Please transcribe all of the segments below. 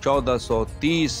1430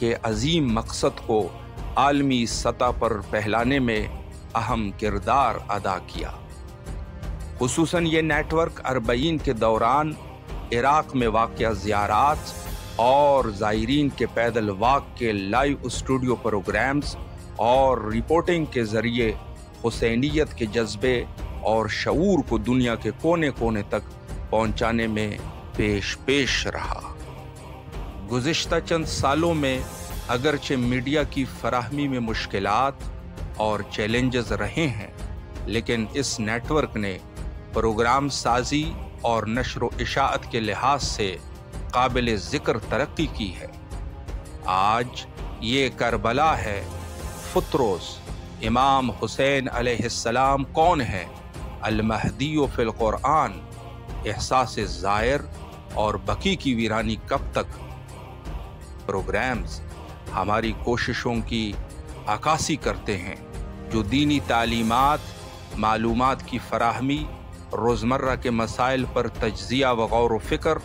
کے عظیم مقصد کو عالمی سطح پر پھیلانے میں اہم کردار ادا کیا۔ خصوصاً یہ نیٹ ورک اربعین کے دوران عراق میں واقع زیارات اور زائرین کے پیدل واک کے لائیو اسٹوڈیو پروگرامز اور رپورٹنگ کے ذریعے حسینیت کے جذبے اور شعور کو دنیا کے کونے کونے تک پہنچانے میں پیش رہا۔ گزشتہ چند سالوں میں اگرچہ میڈیا کی فراہمی میں مشکلات اور چیلنجز رہے ہیں، لیکن اس نیٹ ورک نے پروگرام سازی اور نشر و اشاعت کے لحاظ سے قابل ذکر ترقی کی ہے۔ آج یہ کربلا ہے، فطروس، امام حسین علیہ السلام کون ہے، المہدی فی القرآن، احساس زائر اور بقی کی ویرانی کب تک پروگرامز ہماری کوششوں کی عکاسی کرتے ہیں، جو دینی تعلیمات، معلومات کی فراہمی، روزمرہ کے مسائل پر تجزیہ و غور و فکر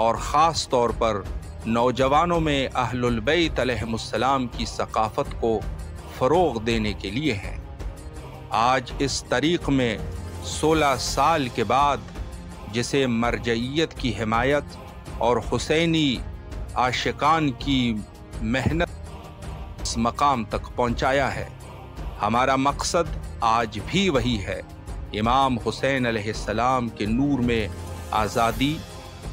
اور خاص طور پر نوجوانوں میں اہل البیت علیہم السلام کی ثقافت کو فروغ دینے کے لیے ہیں۔ آج اس طریق میں 16 سال کے بعد جسے مرجعیت کی حمایت اور حسینی عاشقان کی محنت اس مقام تک پہنچایا ہے، ہمارا مقصد آج بھی وہی ہے، امام حسین علیہ السلام کے نور میں آزادی،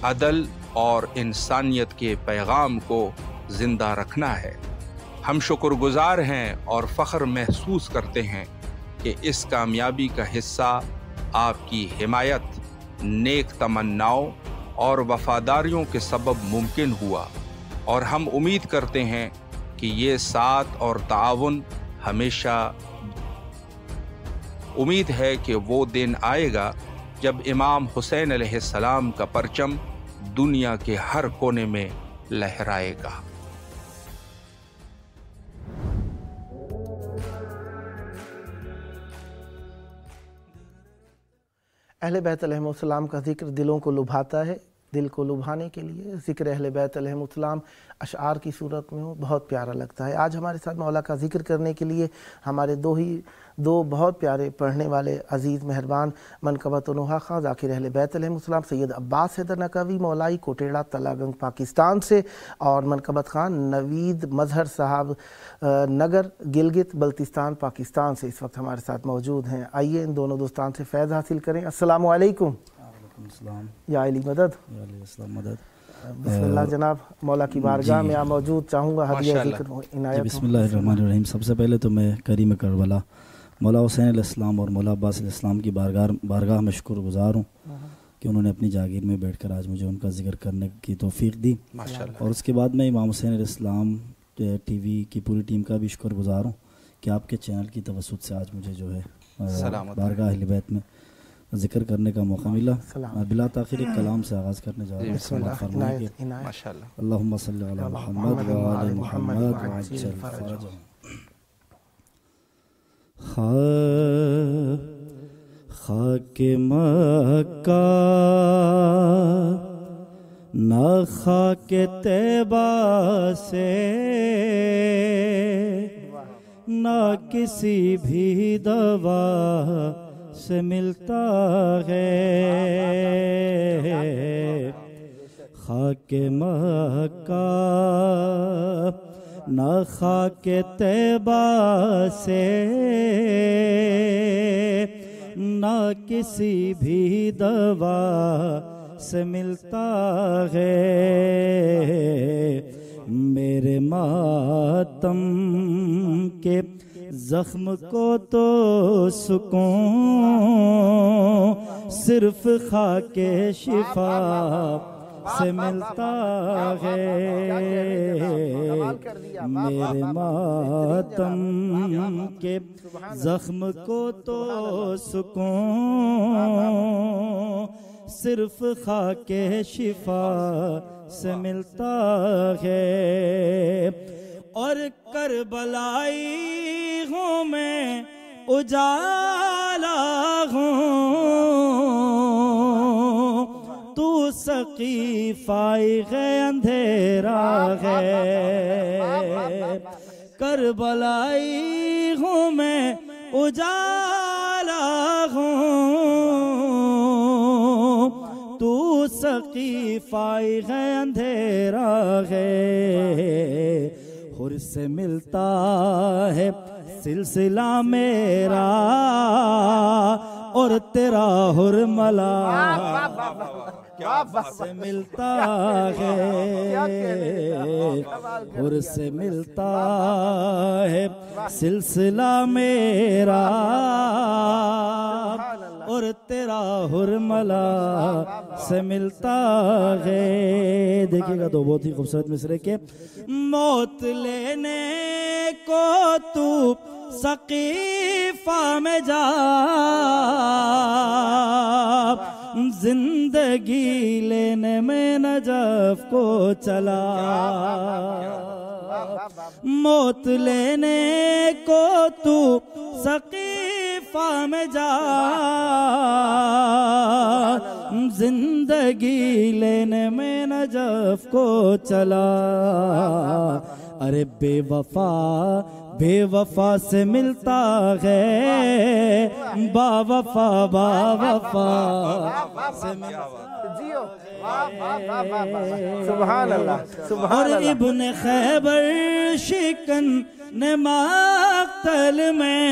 عدل اور انسانیت کے پیغام کو زندہ رکھنا ہے۔ ہم شکر گزار ہیں اور فخر محسوس کرتے ہیں کہ اس کامیابی کا حصہ آپ کی حمایت، نیک تمناؤں اور وفاداریوں کے سبب ممکن ہوا، اور ہم امید کرتے ہیں کہ یہ ساتھ اور تعاون ہمیشہ امید ہے کہ وہ دن آئے گا جب امام حسین علیہ السلام کا پرچم دنیا کے ہر کونے میں لہرائے گا۔ اہل بیت علیہم السلام کا ذکر دلوں کو لبھاتا ہے۔ دل کو لبھانے کے لیے ذکر اہل بیت علیہم السلام اشعار کی صورت میں ہو بہت پیارا لگتا ہے۔ آج ہمارے ساتھ مولا کا ذکر کرنے کے لیے ہمارے دو بہت پیارے پڑھنے والے عزیز مہربان منقبت و نوحہ خواں ذاکر اہل بیت علیہم السلام سید عباس حیدر نقوی مولائی کوٹیڑا تلہ گنگ پاکستان سے، اور منقبت خان نوید مظہر صاحب نگر گلگت بلتستان پاکستان سے اس وقت ہمارے ساتھ موجود ہیں۔ آئیے ان دونوں دوستان سے فیض حاصل کریں۔ السلام علیکم۔ السلام یا علی مدد۔ یا علیہ السلام مدد۔ بسم اللہ جناب، مولا کی بارگاہ میں آپ موجود، چاہوں گا ہدیہ ذکر عنایت بسم اللہ الرحمن الرحیم۔ سب سے پہلے تو میں کریم کربلا مولا حسین علیہ السلام اور مولا عباس علیہ السلام کی بارگاہ میں شکر گزار ہوں کہ انہوں نے اپنی جاگیر میں بیٹھ کر آج مجھے ان کا ذکر کرنے کی توفیق دی، اور اس کے بعد میں امام حسین علیہ السلام ٹی وی کی پوری ٹیم کا بھی شکر گزار ہوں کہ آپ کے چینل کی توسط سے آج مجھے جو ہے بارگاہ اہل بیت میں ذکر کرنے کا موقع ملا۔ بلا تاخیر ایک کلام سے آغاز کرنے جا رہا ہوں۔ اللہم صلی علی محمد و آل محمد وعجل فرجہم۔ خاک مکہ نہ خاک طیبہ سے نہ کسی بھی دوا سے ملتا ہے، خاک مکہ نہ خاک طیبہ سے نہ کسی بھی دوا سے ملتا ہے، میرے ماتم کے زخم کو تو سکون صرف خاک شفا سے ملتا ہے، میرے ماتم کے زخم کو تو سکون صرف خاک شفا سے ملتا ہے، اور کربلائی ہوں میں اجالا ہوں، تو سقی فائق اندھیرا ہے، کربلائی ہوں میں اجالا ہوں، تو سقی فائق اندھیرا ہے، حر سے ملتا ہے سلسلہ میرا اور تیرا حرملا سے ملتا ہے، حر سے ملتا ہے سلسلہ میرا اور تیرا حرملا سے ملتا ہے۔ دیکھیے گا تو بہت ہی خوبصورت مصرعے کہ موت لینے کو تو سقیفہ میں جا، زندگی لینے میں نجف کو چلا، موت لینے کو تو سقیفہ میں جا، زندگی لینے میں نجف کو چلا، ارے بے وفا بے وفا سے ملتا ہے، با وفا سے ملتا ہے۔ سبحان اللہ سبحان اور اللہ۔ ابن خیبر شکن نے مقتل میں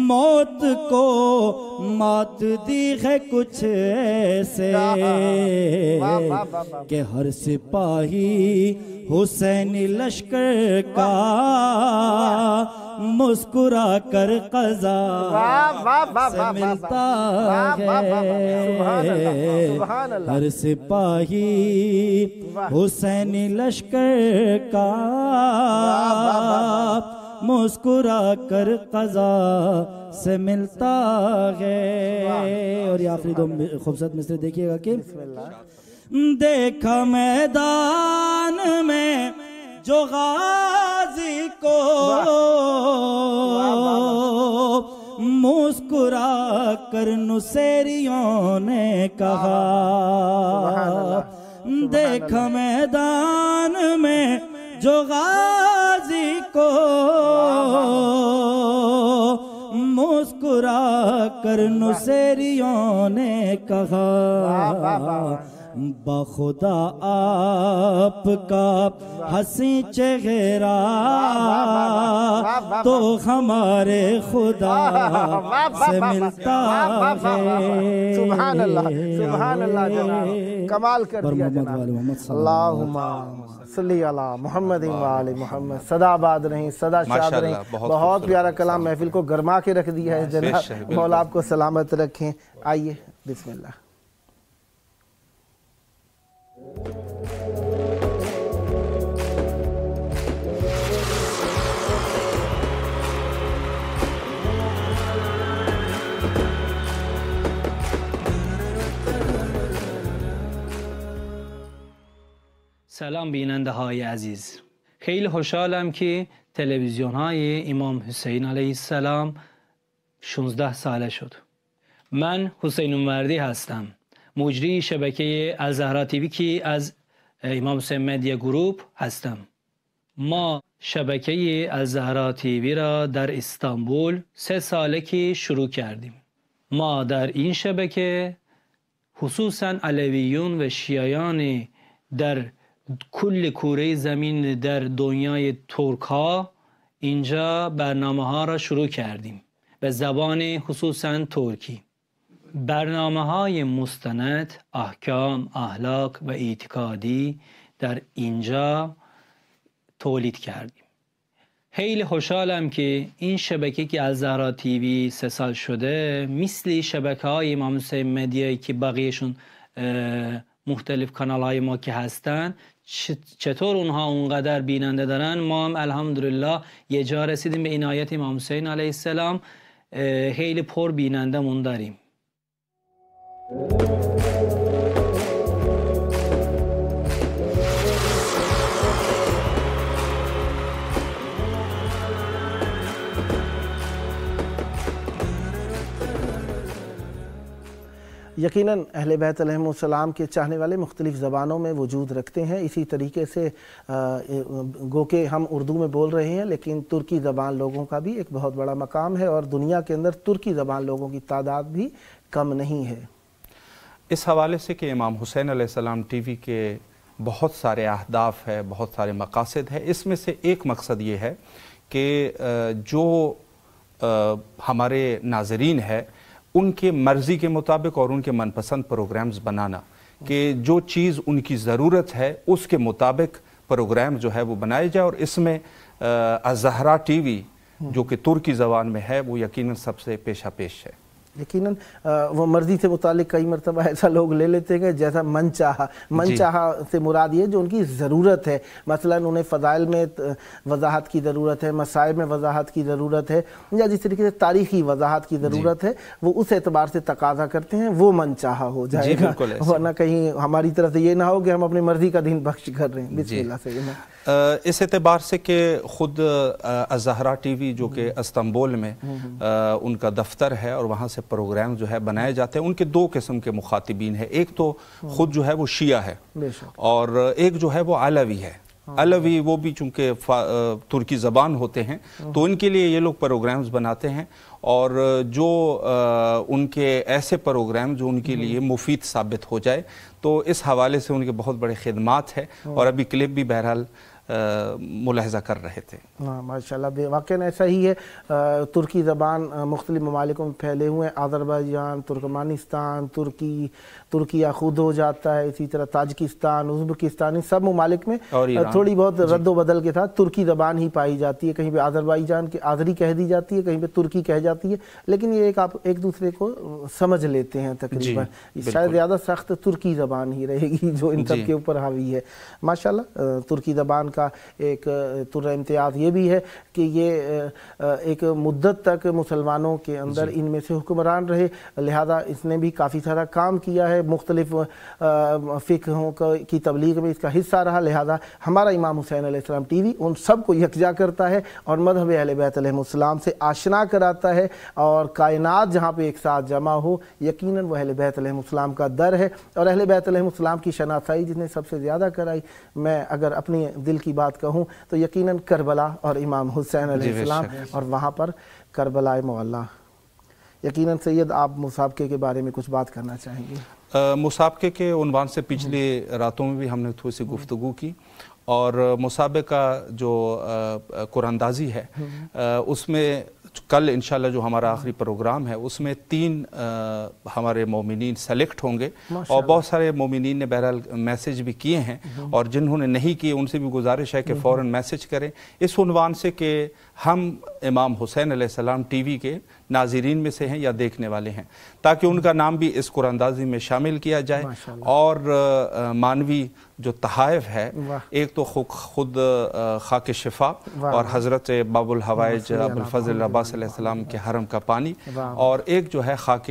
موت کو مات دی ہے کچھ ایسے کہ ہر سپاہی حسینی لشکر کا مسکرا کر قضا سے ملتا ہے، ہر سپاہی حسینی لشکر کا مسکرا کر قضا سے ملتا ہے۔ اور یہ آخری دو خوبصورت مصرعے دیکھیے گا کہ دیکھا میدان میں جو غازی کو مسکرا کر نصیریوں نے کہا، دیکھا میدان میں جو غازی کو مسکرا کر نصیریوں نے کہا، بخدا آپ کا حسین چہرہ تو ہمارے خدا سے ملتا ہے۔ سبحان اللہ سبحان اللہ جناب، کمال کر دیا جناب۔ اللہم صلی علی محمد و آل محمد، صدا آباد رہیں، صدا شاد رہیں۔ بہت پیارا کلام محفل کو گرما کے رکھ دیا ہے جناب، مولا آپ کو سلامت رکھیں۔ آئیے بسم اللہ۔ سلام بیننده های عزیز، خیلی خوشحالم که تلویزیون های امام حسین علیه السلام 16 ساله شد. من حسین اونوردی هستم، مجری شبکه الزهرا تیوی که از امام حسین مدیا گروپ هستم. ما شبکه الزهرا تیوی را در استانبول 3 ساله که شروع کردیم. ما در این شبکه خصوصا علویون و شیعیان در کل کره زمین در دنیای ترک ها اینجا برنامه ها را شروع کردیم به زبان خصوصا ترکی. برنامه های مستند، احکام، اخلاق و اعتقادی در اینجا تولید کردیم. خیلی خوشحالم که این شبکه که الزهرا تیوی 3 سال شده مثل شبکه های امام حسین مدیایی که بقیهشون مختلف کانال های ما که هستن چطور اونها اونقدر بیننده دارن، ما هم الحمدلله یه جا رسیدیم به عنایت امام حسین علیه السلام، خیلی پر بیننده مون داریم. یقیناً اہل بیت علیہم السلام کے چاہنے والے مختلف زبانوں میں وجود رکھتے ہیں. اسی طریقے سے گو کہ ہم اردو میں بول رہے ہیں لیکن ترکی زبان لوگوں کا بھی ایک بہت بڑا مقام ہے اور دنیا کے اندر ترکی زبان لوگوں کی تعداد بھی کم نہیں ہے. اس حوالے سے کہ امام حسین علیہ السلام ٹی وی کے بہت سارے اہداف ہے، بہت سارے مقاصد ہے. اس میں سے ایک مقصد یہ ہے کہ جو ہمارے ناظرین ہے ان کے مرضی کے مطابق اور ان کے من پسند پروگرامز بنانا، کہ جو چیز ان کی ضرورت ہے اس کے مطابق پروگرام جو ہے وہ بنائے جائے. اور اس میں الزہرا ٹی وی جو کہ ترکی زبان میں ہے وہ یقیناً سب سے پیشہ پیش ہے. یقیناً وہ مرضی سے متعلق کئی مرتبہ ایسا لوگ لے لیتے ہیں جیسا من چاہا سے مراد یہ جو ان کی ضرورت ہے. مثلا انہیں فضائل میں وضاحت کی ضرورت ہے، مسائل میں وضاحت کی ضرورت ہے، یا جس طریقے سے تاریخی وضاحت کی ضرورت ہے وہ اس اعتبار سے تقاضا کرتے ہیں وہ من چاہا ہو جائے گا، ورنہ کہیں ہماری طرف سے یہ نہ ہو کہ ہم اپنی مرضی کا دین بخش کر رہے ہیں. بسم اللہ سے اس اعتبار سے کہ خود الزہرا ٹی وی جو کہ استنبول میں ان کا دفتر ہے اور وہاں سے پروگرام جو ہے بنائے جاتے ہیں. ان کے دو قسم کے مخاطبین ہیں، ایک تو خود جو ہے وہ شیعہ ہے اور ایک جو ہے وہ علوی ہے. علوی وہ بھی چونکہ ترکی زبان ہوتے ہیں تو ان کے لیے یہ لوگ پروگرامز بناتے ہیں اور جو ان کے ایسے پروگرام جو ان کے لیے مفید ثابت ہو جائے تو اس حوالے سے ان کے بہت بڑے خدمات ہیں. اور ابھی کلپ بھی بہرحال ملاحظہ کر رہے تھے. ماشاءاللہ واقعاً ایسا ہی ہے. ترکی زبان مختلف ممالکوں میں پھیلے ہوئے ہیں، آذربائیجان، ترکمانستان، ترکیہ خود ہو جاتا ہے، اسی طرح تاجکستان، ازبکستان، سب ممالک میں تھوڑی بہت رد و بدل کے ساتھ ترکی زبان ہی پائی جاتی ہے. کہیں پہ آذربائیجان کے آذری کہہ دی جاتی ہے، کہیں پہ ترکی کہہ جاتی ہے، لیکن یہ ایک دوسرے کو سمجھ لیتے ہیں تقریباً. شاید زیادہ سخت ترکی زبان ہی رہے گی جو ان سب کے اوپر حاوی ہے. ماشاءاللہ ترکی زبان کا ایک طرح امتیاز یہ بھی ہے کہ یہ ایک مدت تک مسلمانوں کے اندر ان میں سے حکمران رہے، لہذا اس نے بھی کافی سارا کام کیا ہے، مختلف فقہوں کی تبلیغ میں اس کا حصہ رہا. لہذا ہمارا امام حسین علیہ السلام ٹی وی ان سب کو یکجا کرتا ہے اور مذہب اہل بیت علیہ السلام سے آشنا کراتا ہے، اور کائنات جہاں پہ ایک ساتھ جمع ہو یقیناً وہ اہل بیت علیہ السلام کا در ہے. اور اہل بیت علیہ السلام کی شناسائی جس نے سب سے زیادہ کرائی، میں اگر اپنی دل کی بات کہوں تو یقیناً کربلا اور امام حسین علیہ السلام، اور وہاں پر کربلا معلیٰ. یقیناً سید آپ مسابقے کے بارے میں کچھ بات کرنا چاہیں گے؟ مسابقے کے عنوان سے پچھلی راتوں میں بھی ہم نے تھوڑی سی گفتگو کی، اور مسابقہ جو قرآن اندازی ہے اس میں کل انشاءاللہ جو ہمارا آخری پروگرام ہے اس میں 3 ہمارے مومنین سلیکٹ ہوں گے، اور بہت سارے مومنین نے بہرحال میسیج بھی کیے ہیں، اور جنہوں نے نہیں کیے ان سے بھی گزارش ہے کہ فوراً میسیج کریں اس عنوان سے کہ ہم امام حسین علیہ السلام ٹی وی کے ناظرین میں سے ہیں یا دیکھنے والے ہیں، تاکہ ان کا نام بھی اس قرآن اندازی میں شامل کیا جائے. اور مانوی جو تحائف ہے، ایک تو خود خاک شفا اور حضرت باب الحوائج ابوالفضل عباس علیہ السلام کے حرم کا پانی، اور ایک جو ہے خاک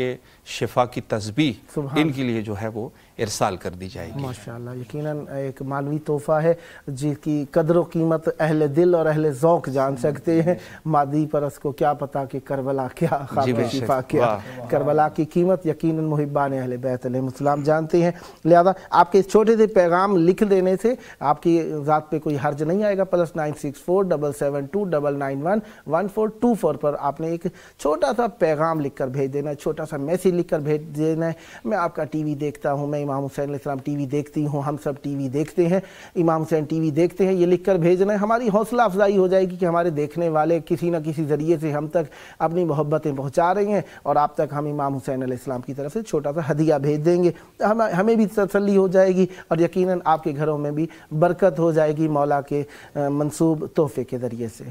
شفا کی تسبیح، ان کے لیے جو ہے وہ ارسال کر دی جائے گی. ماشاءاللہ یقیناً ایک معنوی تحفہ ہے جس کی قدر و قیمت اہل دل اور اہل ذوق جان سکتے ہیں. مادی پرس کو کیا پتا کہ کربلا کیا، خاک شفا کیا. کربلا کی قیمت یقیناً محبان اہل بیت علیہ السلام جانتے ہیں. لہذا آپ کے اس چھوٹے سے پیغام لکھ دینے سے آپ کی ذات پہ کوئی حرج نہیں آئے گا. +964 772 991 1424 پر آپ نے ایک چھوٹا سا پیغام لکھ کر بھیج دینا ہے، چھوٹا سا میسیج لکھ کر بھیج دینا ہے. میں آپ کا ٹی وی دیکھتا ہوں، میں امام حسین علیہ السلام ٹی وی دیکھتی ہوں، ہم سب ٹی وی دیکھتے ہیں، امام حسین ٹی وی دیکھتے ہیں، یہ لکھ کر بھیجنا ہے. ہماری حوصلہ افزائی ہو جائے گی کہ ہمارے دیکھنے والے کسی نہ کسی ذریعے سے ہم تک اپنی محبتیں پہنچا رہے ہیں، اور آپ تک ہم امام حسین علیہ السلام کی طرف سے چھوٹا سا ہدیہ بھیج دیں گے. ہمیں بھی تسلی ہو جائے گی اور یقیناً آپ کے گھروں میں بھی برکت ہو جائے گی مولا کے منسوب تحفے کے ذریعے سے.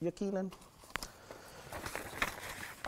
یقیناً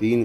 3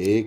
1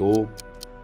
2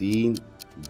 3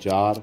4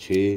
6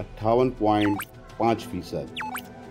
58.5%,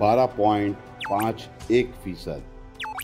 12.51%,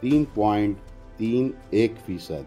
3.31%,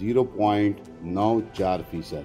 0.94%।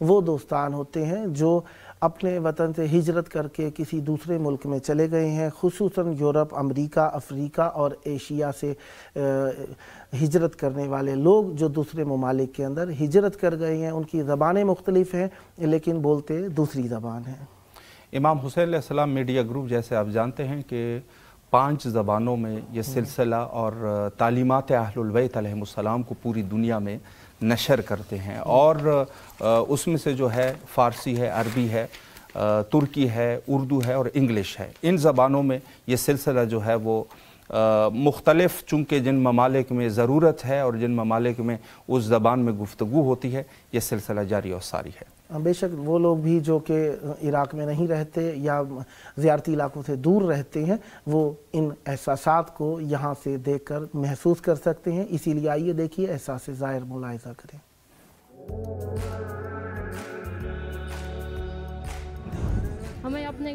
وہ دوستان ہوتے ہیں جو اپنے وطن سے ہجرت کر کے کسی دوسرے ملک میں چلے گئے ہیں، خصوصاً یورپ، امریکہ، افریقہ اور ایشیا سے ہجرت کرنے والے لوگ جو دوسرے ممالک کے اندر ہجرت کر گئے ہیں، ان کی زبانیں مختلف ہیں لیکن بولتے دوسری زبان ہیں۔ امام حسین علیہ السلام میڈیا گروپ جیسے آپ جانتے ہیں کہ 5 زبانوں میں یہ سلسلہ اور تعلیمات اہل البیت علیہم السلام کو پوری دنیا میں نشر کرتے ہیں، اور اس میں سے جو ہے فارسی ہے، عربی ہے، ترکی ہے، اردو ہے اور انگلش ہے۔ ان زبانوں میں یہ سلسلہ جو ہے وہ مختلف، چونکہ جن ممالک میں ضرورت ہے اور جن ممالک میں اس زبان میں گفتگو ہوتی ہے، یہ سلسلہ جاری اور ساری ہے۔ بے شک وہ لوگ بھی جو کہ عراق میں نہیں رہتے یا زیارتی علاقوں سے دور رہتے ہیں، وہ ان احساسات کو یہاں سے دیکھ کر محسوس کر سکتے ہیں، اسی لیے آئیے دیکھیے احساس ظاہر ملاحظہ کریں۔ ہمیں اپنے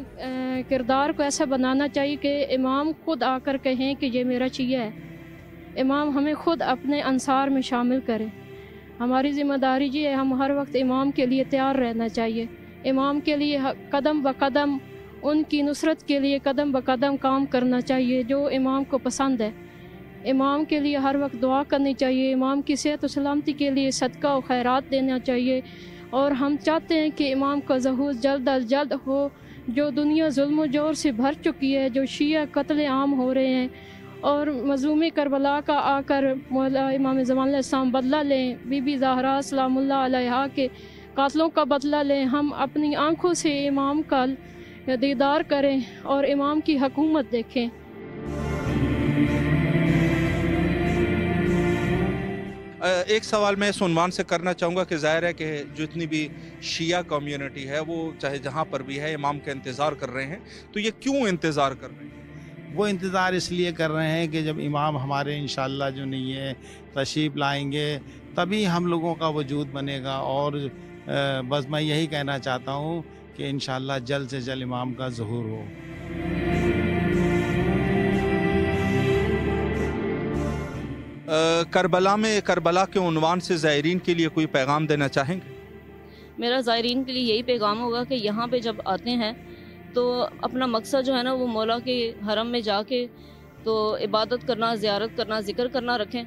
کردار کو ایسا بنانا چاہیے کہ امام خود آ کر کہیں کہ یہ میرا چیہ ہے۔ امام ہمیں خود اپنے انصار میں شامل کرے۔ ہماری ذمہ داری یہ ہے، ہم ہر وقت امام کے لیے تیار رہنا چاہیے، امام کے لیے قدم بہ قدم، ان کی نصرت کے لیے قدم بہ قدم کام کرنا چاہیے جو امام کو پسند ہے۔ امام کے لیے ہر وقت دعا کرنی چاہیے، امام کی صحت و سلامتی کے لیے صدقہ و خیرات دینا چاہیے، اور ہم چاہتے ہیں کہ امام کا ظہور جلد از جلد ہو۔ جو دنیا ظلم و جور سے بھر چکی ہے، جو شیعہ قتل عام ہو رہے ہیں، اور مظلوم کربلا کا آ کر مولا امام زمان علیہ السلام بدلہ لیں، بی بی زہرا سلام اللہ علیہا کے قاتلوں کا بدلہ لیں، ہم اپنی آنکھوں سے امام کا دیدار کریں اور امام کی حکومت دیکھیں۔ ایک سوال میں اس عنوان سے کرنا چاہوں گا کہ ظاہر ہے کہ جتنی بھی شیعہ کمیونٹی ہے وہ چاہے جہاں پر بھی ہے امام کا انتظار کر رہے ہیں، تو یہ کیوں انتظار کر رہے ہیں؟ وہ انتظار اس لیے کر رہے ہیں کہ جب امام ہمارے انشاءاللہ جو نہیں ہے تشریف لائیں گے تبھی ہم لوگوں کا وجود بنے گا، اور بس میں یہی کہنا چاہتا ہوں کہ انشاءاللہ جلد سے جلد امام کا ظہور ہو۔ کربلا کے عنوان سے زائرین کے لیے کوئی پیغام دینا چاہیں گے؟ میرا زائرین کے لیے یہی پیغام ہوگا کہ یہاں پہ جب آتے ہیں تو اپنا مقصد جو ہے نا وہ مولا کے حرم میں جا کے تو عبادت کرنا، زیارت کرنا، ذکر کرنا رکھیں،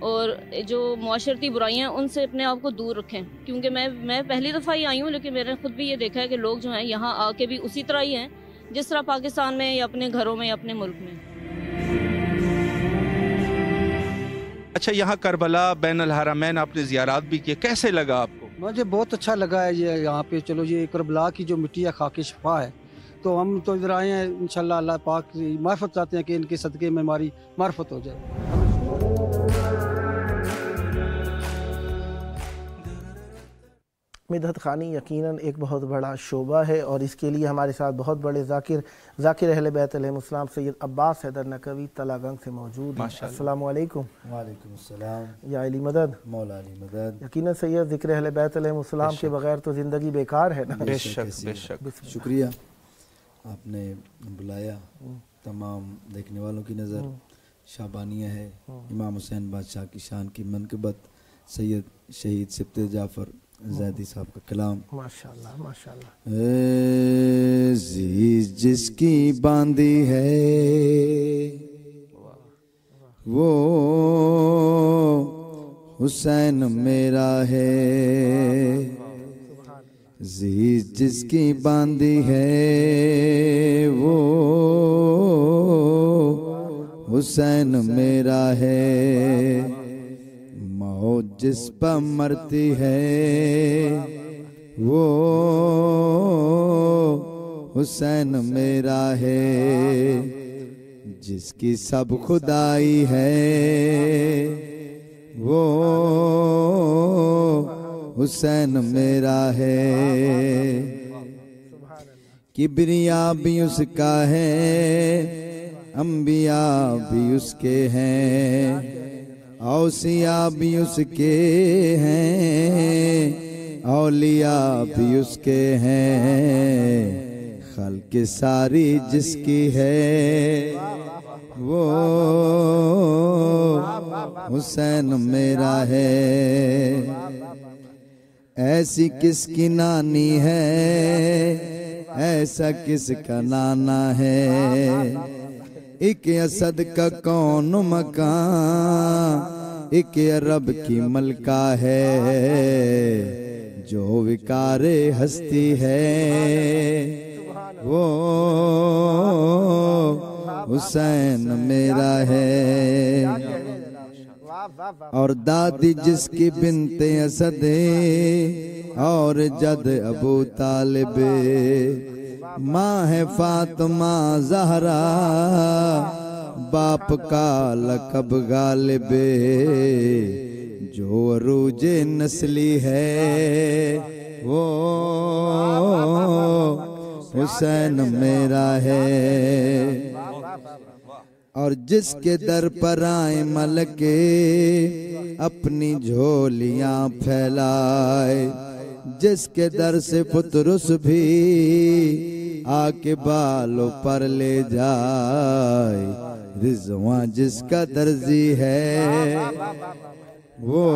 اور جو معاشرتی برائیاں ان سے اپنے آپ کو دور رکھیں، کیونکہ میں پہلی دفعہ ہی آئی ہوں، لیکن میں نے خود بھی یہ دیکھا ہے کہ لوگ جو ہیں یہاں آ کے بھی اسی طرح ہی ہیں جس طرح پاکستان میں یا اپنے گھروں میں یا اپنے ملک میں۔ اچھا، یہااں کربلا بین الحرمین آپ نے زیارات بھی کی، کیسے لگا آپ کو؟ مجھے بہت اچھا لگا ہے یہ یہاں پہ، چلو یہ کربلا کی جو مٹی ہے خاک شفا ہے، تو ہم تو ادھر آئے ہیں انشاءاللہ اللہ پاک معرفت چاہتے ہیں کہ ان کے صدقے میں ہماری معرفت ہو جائے۔ مدحت خوانی یقیناً ایک بہت بڑا شعبہ ہے، اور اس کے لیے ہمارے ساتھ بہت بڑے ذاکر اہل بیت علیہ السلام سید عباس حیدر نقوی تلا گنج سے موجود ہیں۔ السلام علیکم۔ وعلیکم السلام۔ یا علی مدد، مولا علی مدد۔ یقیناً سید ذکر اہل بیت علیہ السلام کے بغیر تو زندگی بیکار ہے نا۔ بے شک بے شک۔ شکریہ آپ نے بلایا، تمام دیکھنے والوں کی نظر شابانیہ ہے، امام حسین بادشاہ کی شان کی منقبت، سید شہید سبت جعفر زیدی صاحب کا کلام۔ ماشاءاللہ ماشاءاللہ۔ عزیز جس کی باندھی ہے وہ حسین میرا ہے، عزیز جس کی باندھی ہے وہ حسین میرا ہے، موت جس پر مرتی ہے وہ حسین میرا ہے، جس کی سب خدائی ہے وہ حسین میرا ہے، کبریا بھی اس کا ہے، انبیاء بھی اس کے ہیں، اوصیاء بھی اس کے ہیں، اولیاء بھی اس کے ہیں، خلق ساری جس کی ہے وہ حسین میرا ہے، ایسی کس کی نانی ہے ایسا کس کا نانا ہے، ایک اسد کا کون مکان ایک عرب کی ملکہ ہے، جو وقار ہستی ہے وہ حسین میرا ہے، اور دادی جس کی بنت اسد اور جد ابو طالب، ماں ہے فاطمہ زہرا باپ کا لقب غالب، جو عروج نسلی ہے وہ حسین میرا ہے، اور جس کے در پر آئے ملکے اپنی جھولیاں پھیلائے، جس کے در سے پترس بھی آ کے بالوں پر لے جائے، رضوان جس کا درزی ہے وہ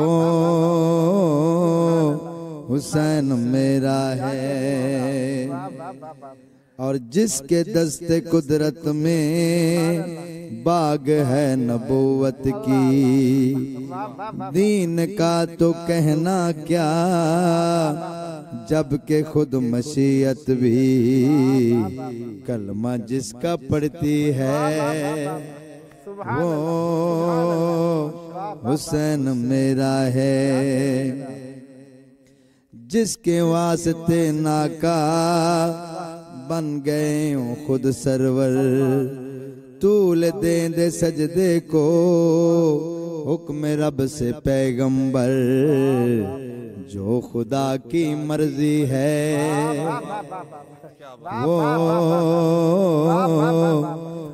حسین میرا ہے، اور جس کے دست قدرت میں باغ ہے نبوت کی، دین کا تو کہنا کیا جبکہ خود مشیت بھی کلمہ جس کا پڑھتی ہے وہ حسین میرا ہے، جس کے واسطے ناکا بن گئے ہوں خود سرور، طول دیں دے سجدے کو حکم رب سے پیغمبر، جو خدا کی مرضی ہے وہ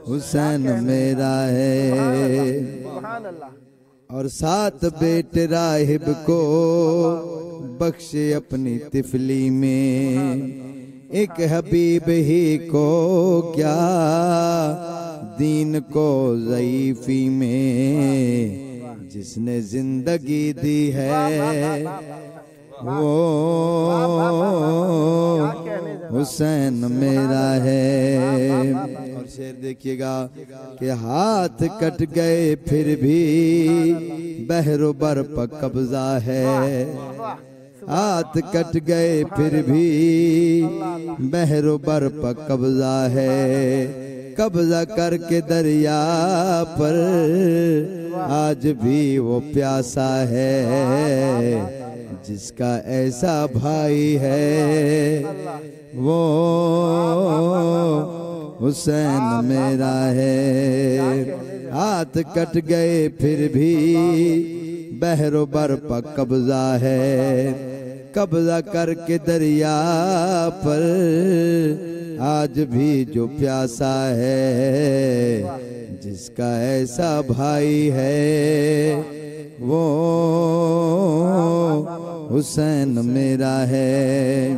حسین میرا ہے، اور 7 بیٹے راہب کو بخشے اپنی طفلی میں، ایک حبیب ہی کو کیا دین کو ضعیفی میں، جس نے زندگی دی ہے وہ حسین میرا ہے، اور شعر دیکھیے گا کہ ہاتھ کٹ گئے پھر بھی بحر و بر پر قبضہ ہے، ہاتھ کٹ گئے پھر بھی بحر و بر پر قبضہ ہے، قبضہ کر کے دریا پر آج بھی وہ پیاسا ہے، جس کا ایسا بھائی ہے وہ حسین میرا ہے، ہاتھ کٹ گئے پھر بھی بحر و بر پر قبضہ ہے، قبضہ کر کے دریا پر آج بھی جو پیاسا ہے، جس کا ایسا بھائی ہے وہ حسین میرا ہے،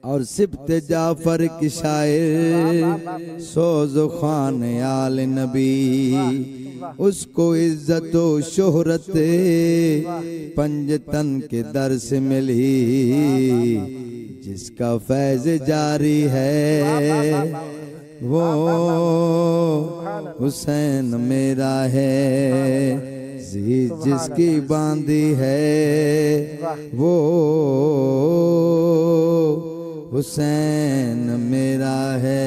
اور سبت جعفر کی شاعر سوز خوان آل نبی، اس کو عزت و شہرت پنجتن کے در سے ملی، جس کا فیض جاری ہے وہ حسین میرا ہے، جس کی باندھی ہے وہ حسین میرا ہے۔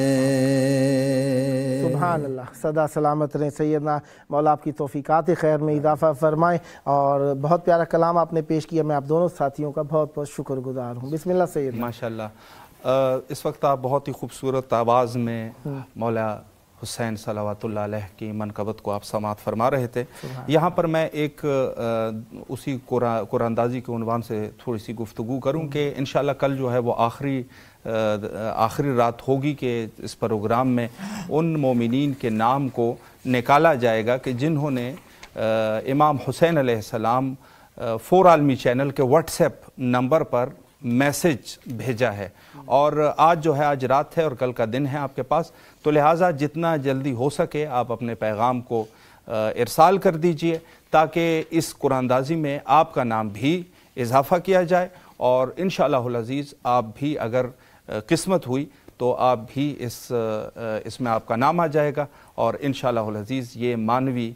سبحان اللہ، سدا سلامت رہیں سیدنا، مولا آپ کی توفیقات خیر میں اضافہ فرمائیں، اور بہت پیارا کلام آپ نے پیش کیا، میں آپ دونوں ساتھیوں کا بہت بہت شکر گزار ہوں۔ بسم اللہ سیدنا۔ ماشاءاللہ، اس وقت آپ بہت ہی خوبصورت آواز میں مولا حسین صلوات اللہ علیہ کی منقبت کو آپ سماعت فرما رہے تھے۔ یہاں پر میں ایک اسی قرآن اندازی کے عنوان سے تھوڑی سی گفتگو کروں کہ انشاءاللہ کل جو ہے وہ آخری رات ہوگی کہ اس پروگرام میں ان مومنین کے نام کو نکالا جائے گا کہ جنہوں نے امام حسین علیہ السلام 4 عالمی چینل کے واٹس ایپ نمبر پر میسج بھیجا ہے، اور آج جو ہے آج رات ہے اور کل کا دن ہے آپ کے پاس، تو لہٰذا جتنا جلدی ہو سکے آپ اپنے پیغام کو ارسال کر دیجئے تاکہ اس قرآن اندازی میں آپ کا نام بھی اضافہ کیا جائے، اور انشاءاللہ العزیز آپ بھی اگر قسمت ہوئی تو آپ بھی اس میں آپ کا نام آ جائے گا، اور انشاءاللہ العزیز یہ معنوی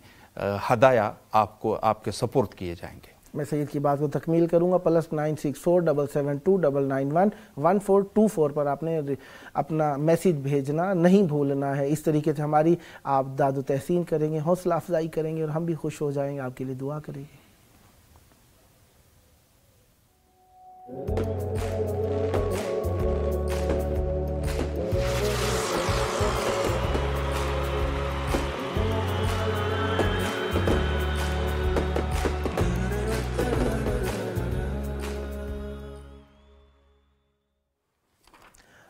ہدایہ آپ کو آپ کے سپورٹ کیے جائیں گے۔ میں سید کی بات کو تکمیل کروں گا، +96477214124 پر آپ نے اپنا میسیج بھیجنا نہیں بھولنا ہے۔ اس طریقے سے ہماری آپ داد و تحسین کریں گے، حوصلہ افزائی کریں گے، اور ہم بھی خوش ہو جائیں گے، آپ کے لیے دعا کریں گے۔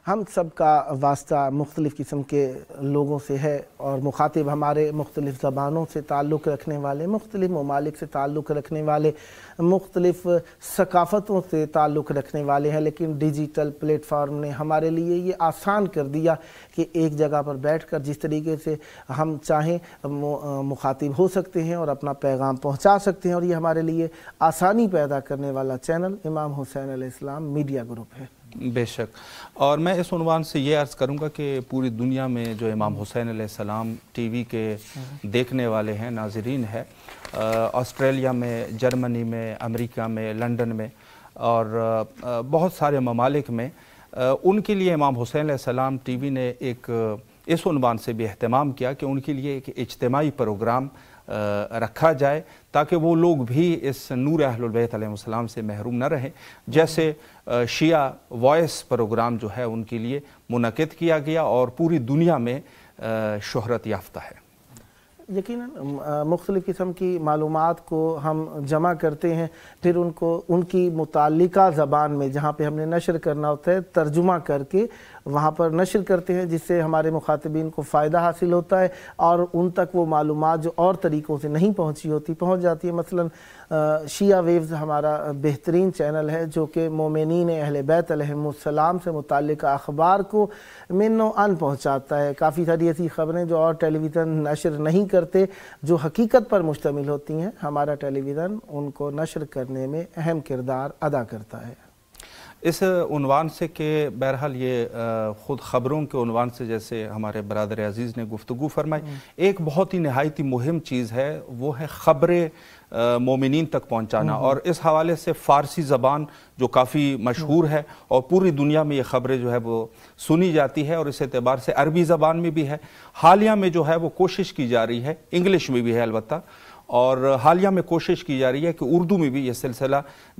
ہم سب کا واسطہ مختلف قسم کے لوگوں سے ہے، اور مخاطب ہمارے مختلف زبانوں سے تعلق رکھنے والے، مختلف ممالک سے تعلق رکھنے والے، مختلف ثقافتوں سے تعلق رکھنے والے ہیں، لیکن ڈیجیٹل پلیٹ فارم نے ہمارے لیے یہ آسان کر دیا کہ ایک جگہ پر بیٹھ کر جس طریقے سے ہم چاہیں مخاطب ہو سکتے ہیں اور اپنا پیغام پہنچا سکتے ہیں، اور یہ ہمارے لیے آسانی پیدا کرنے والا چینل امام حسین علیہ السلام میڈیا گروپ ہے۔ بے شک، اور میں اس عنوان سے یہ عرض کروں گا کہ پوری دنیا میں جو امام حسین علیہ السلام ٹی وی کے دیکھنے والے ہیں، ناظرین ہیں، آسٹریلیا میں، جرمنی میں، امریکہ میں، لندن میں، اور بہت سارے ممالک میں، ان کے لیے امام حسین علیہ السلام ٹی وی نے ایک اس عنوان سے بھی اہتمام کیا کہ ان کے لیے ایک اجتماعی پروگرام رکھا جائے تاکہ وہ لوگ بھی اس نور اہل البیت علیہ السلام سے محروم نہ رہیں، جیسے شیعہ وائس پروگرام جو ہے ان کے لیے منعقد کیا گیا اور پوری دنیا میں شہرت یافتہ ہے۔ یقیناً مختلف قسم کی معلومات کو ہم جمع کرتے ہیں، پھر ان کو ان کی متعلقہ زبان میں جہاں پہ ہم نے نشر کرنا ہوتا ہے ترجمہ کر کے وہاں پر نشر کرتے ہیں، جس سے ہمارے مخاطبین کو فائدہ حاصل ہوتا ہے، اور ان تک وہ معلومات جو اور طریقوں سے نہیں پہنچی ہوتی پہنچ جاتی ہے۔ مثلا شیعہ ویوز ہمارا بہترین چینل ہے جو کہ مومنین اہل بیت علیہم السلام سے متعلقہ اخبار کو من و ان پہنچاتا ہے۔ کافی ساری ایسی خبریں جو اور ٹیلی ویژن نشر نہیں کرتے، جو حقیقت پر مشتمل ہوتی ہیں، ہمارا ٹیلی ویژن ان کو نشر کرنے میں اہم کردار ادا کرتا ہے۔ اس عنوان سے کہ بہرحال یہ خود خبروں کے عنوان سے جیسے ہمارے برادر عزیز نے گفتگو فرمائی، ایک بہت ہی نہایت مہم چیز ہے، وہ ہے خبریں مومنین تک پہنچانا، اور اس حوالے سے فارسی زبان جو کافی مشہور ہے اور پوری دنیا میں یہ خبریں جو ہے وہ سنی جاتی ہے، اور اس اعتبار سے عربی زبان میں بھی ہے۔ حالیہ میں جو ہے وہ کوشش کی جا رہی ہے، انگلش میں بھی ہے البتہ، اور حالیہ میں کوشش کی جا رہی ہے کہ اردو میں بھی یہ سلسلہ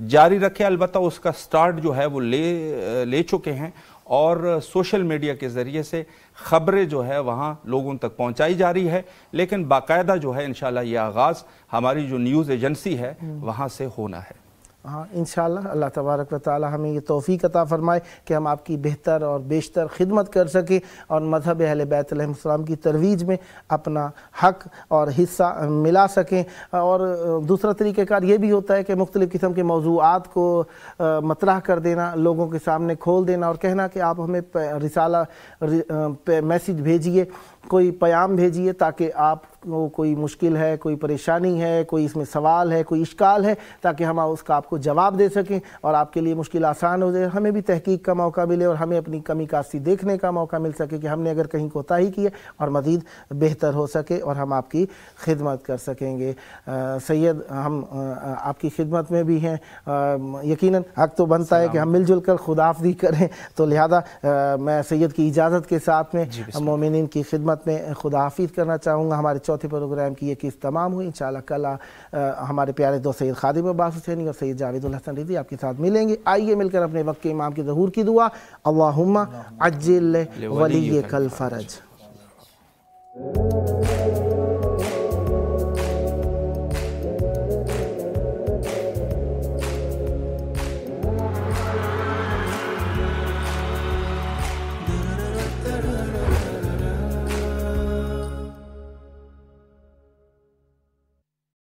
جاری رکھے۔ البتہ اس کا سٹارٹ جو ہے وہ لے چکے ہیں، اور سوشل میڈیا کے ذریعے سے خبریں جو ہے وہاں لوگوں تک پہنچائی جا رہی ہے، لیکن باقاعدہ جو ہے انشاءاللہ یہ آغاز ہماری جو نیوز ایجنسی ہے وہاں سے ہونا ہے۔ ہاں انشاءاللہ اللہ تبارک و تعالی ہمیں یہ توفیق عطا فرمائے کہ ہم آپ کی بہتر اور بیشتر خدمت کر سکیں، اور مذہب اہل بیت علیہ السلام کی ترویج میں اپنا حق اور حصہ ملا سکیں۔ اور دوسرا طریقہ کار یہ بھی ہوتا ہے کہ مختلف قسم کے موضوعات کو مطرح کر دینا، لوگوں کے سامنے کھول دینا، اور کہنا کہ آپ ہمیں رسالہ میسیج بھیجیے، کوئی پیام بھیجیے، تاکہ آپ کو کوئی مشکل ہے، کوئی پریشانی ہے، کوئی اس میں سوال ہے، کوئی اشکال ہے، تاکہ ہم اس کا آپ کو جواب دے سکیں اور آپ کے لیے مشکل آسان ہو جائے، ہمیں بھی تحقیق کا موقع ملے اور ہمیں اپنی کمی کاسی دیکھنے کا موقع مل سکے کہ ہم نے اگر کہیں کوتاہی کی ہے اور مزید بہتر ہو سکے اور ہم آپ کی خدمت کر سکیں گے۔ سید ہم آپ کی خدمت میں بھی ہیں، یقیناً حق تو بنتا ہے کہ ہم مل جل کر خداحافظی کریں، تو لہذا میں سید کی اجازت کے ساتھ میں مومنین کی خدمت میں خداحافظ کرنا چاہوں گا۔ ہمارے چوتھے پروگرام کی یہ قسط تمام ہوئی، انشاءاللہ کل ہمارے پیارے دو سید خادم عباس حسینی اور سید جاوید الحسن رضوی آپ کے ساتھ ملیں گے۔ آئیے مل کر اپنے وقت کے امام کے ظہور کی دعا، اللہم عجل ولیک الفرج۔